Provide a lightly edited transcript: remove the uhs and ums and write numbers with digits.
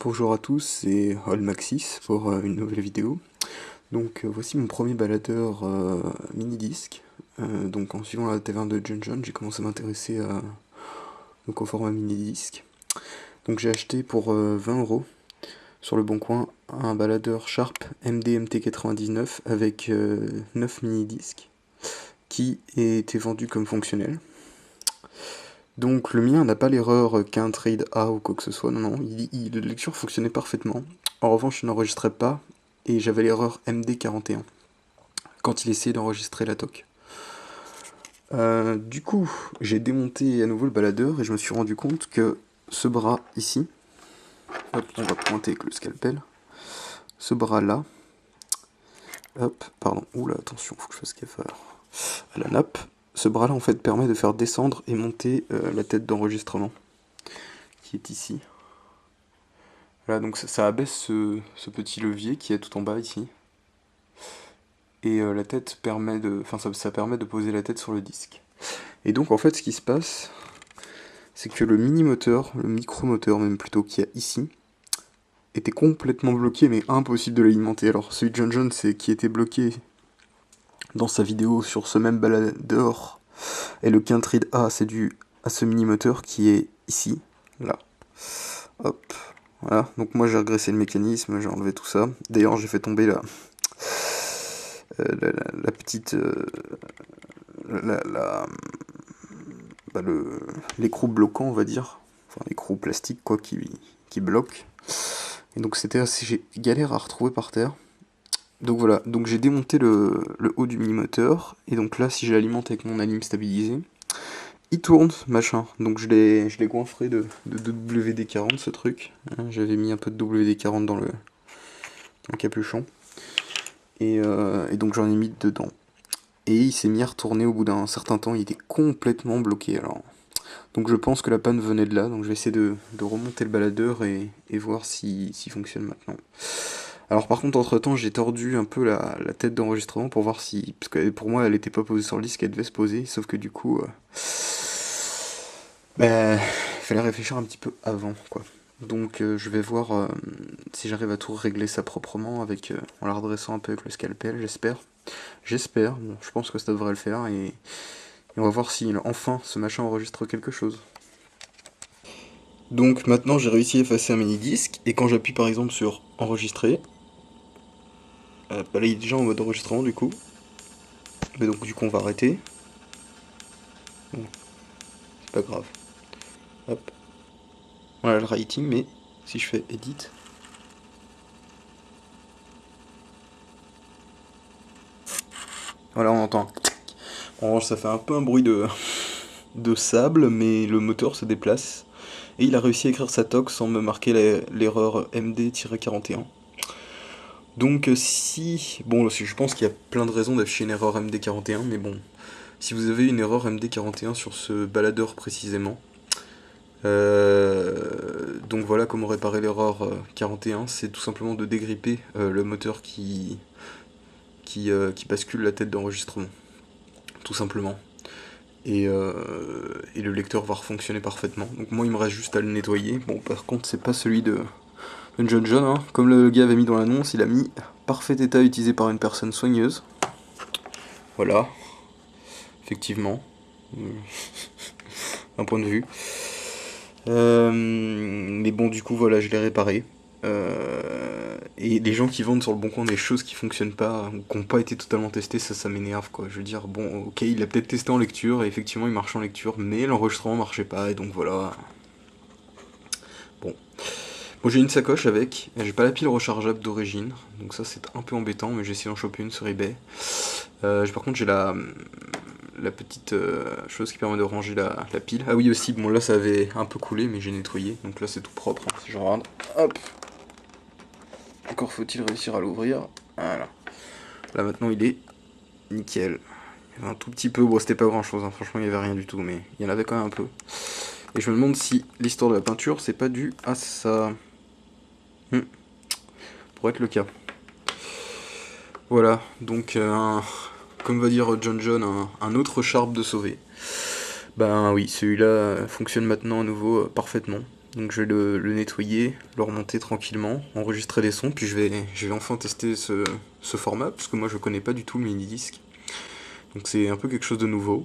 Bonjour à tous, c'est Olmaxis pour une nouvelle vidéo. Donc voici mon premier baladeur mini-disque. Donc en suivant la taverne de John, j'ai commencé à m'intéresser au format mini-disque. Donc j'ai acheté pour 20 € sur le bon coin un baladeur Sharp MD-MT99 avec 9 mini-disques qui était vendu comme fonctionnel. Donc le mien n'a pas l'erreur qu'un trade A ou quoi que ce soit, non, la lecture fonctionnait parfaitement. En revanche, il n'enregistrait pas, et j'avais l'erreur MD41, quand il essayait d'enregistrer la TOC. Du coup, j'ai démonté à nouveau le baladeur, et je me suis rendu compte que ce bras ici, hop, on va pointer avec le scalpel, ce bras là, hop, pardon, oula, attention, faut que je fasse gaffe à la nappe. Ce bras là en fait permet de faire descendre et monter la tête d'enregistrement qui est ici. Voilà, donc ça abaisse ce petit levier qui est tout en bas ici. Et la tête permet de. Enfin ça permet de poser la tête sur le disque. Et donc en fait ce qui se passe, c'est que le mini-moteur, le micro-moteur même plutôt qu'il y a ici, était complètement bloqué mais impossible de l'alimenter. Alors celui de John c'est qui était bloqué dans sa vidéo sur ce même baladeur. Et le Quintrid A, c'est dû à ce mini-moteur qui est ici, là. Hop, voilà. Donc moi j'ai regressé le mécanisme, j'ai enlevé tout ça. D'ailleurs j'ai fait tomber la petite... l'écrou bloquant, on va dire. Enfin l'écrou plastique quoi qui bloque. Et donc c'était assez galère à retrouver par terre. Donc voilà, donc j'ai démonté le haut du mini-moteur, et donc là si je l'alimente avec mon alim stabilisé, il tourne, machin. Donc je l'ai goinfré de WD-40 ce truc. J'avais mis un peu de WD-40 dans le capuchon. Et donc j'en ai mis dedans. Et il s'est mis à retourner au bout d'un certain temps, il était complètement bloqué alors. Donc je pense que la panne venait de là, donc je vais essayer de remonter le baladeur et voir s'il fonctionne maintenant. Alors par contre entre temps j'ai tordu un peu la tête d'enregistrement pour voir si... Parce que pour moi elle était pas posée sur le disque, elle devait se poser, sauf que du coup... il fallait réfléchir un petit peu avant quoi. Donc je vais voir si j'arrive à tout régler ça proprement en la redressant un peu avec le scalpel, j'espère. J'espère, bon, je pense que ça devrait le faire et on va voir si enfin ce machin enregistre quelque chose. Donc maintenant j'ai réussi à effacer un mini-disque, et quand j'appuie par exemple sur enregistrer, là il est déjà en mode enregistrement du coup. Mais donc du coup on va arrêter. Bon, c'est pas grave. Hop. Voilà le writing, mais si je fais edit. Voilà on entend. En revanche ça fait un peu un bruit de sable, mais le moteur se déplace. Et il a réussi à écrire sa TOC sans me marquer l'erreur MD-41. Donc si... Bon, je pense qu'il y a plein de raisons d'afficher une erreur MD41, mais bon, si vous avez une erreur MD41 sur ce baladeur précisément, donc voilà comment réparer l'erreur 41, c'est tout simplement de dégripper le moteur qui bascule la tête d'enregistrement, tout simplement. Et le lecteur va refonctionner parfaitement. Donc moi il me reste juste à le nettoyer. Bon par contre c'est pas celui de John, hein. Comme le gars avait mis dans l'annonce, il a mis parfait état utilisé par une personne soigneuse. Voilà, effectivement, un point de vue. Mais bon, du coup, voilà, je l'ai réparé. Et les gens qui vendent sur le bon coin des choses qui fonctionnent pas, ou qui n'ont pas été totalement testées, ça m'énerve quoi. Je veux dire, bon, ok, il a peut-être testé en lecture, et effectivement il marche en lecture, mais l'enregistrement marchait pas, et donc voilà. Bon. Bon, j'ai une sacoche avec, j'ai pas la pile rechargeable d'origine, donc ça c'est un peu embêtant, mais j'ai essayé d'en choper une sur eBay. Par contre j'ai la petite chose qui permet de ranger la pile. Ah oui aussi, bon là ça avait un peu coulé, mais j'ai nettoyé, donc là c'est tout propre, hein, si je regarde. Hop. Encore faut-il réussir à l'ouvrir. Voilà. Là maintenant il est nickel. Il y avait un tout petit peu, bon c'était pas grand chose, hein. Franchement il y avait rien du tout, mais il y en avait quand même un peu. Et je me demande si l'histoire de la peinture c'est pas dû à ça. Pourrait être le cas. Voilà, donc comme va dire John, un autre Sharp de sauver. Ben oui, celui-là fonctionne maintenant à nouveau parfaitement. Donc je vais le nettoyer, le remonter tranquillement, enregistrer des sons, puis je vais enfin tester ce format, parce que moi je connais pas du tout le mini-disque. Donc c'est un peu quelque chose de nouveau.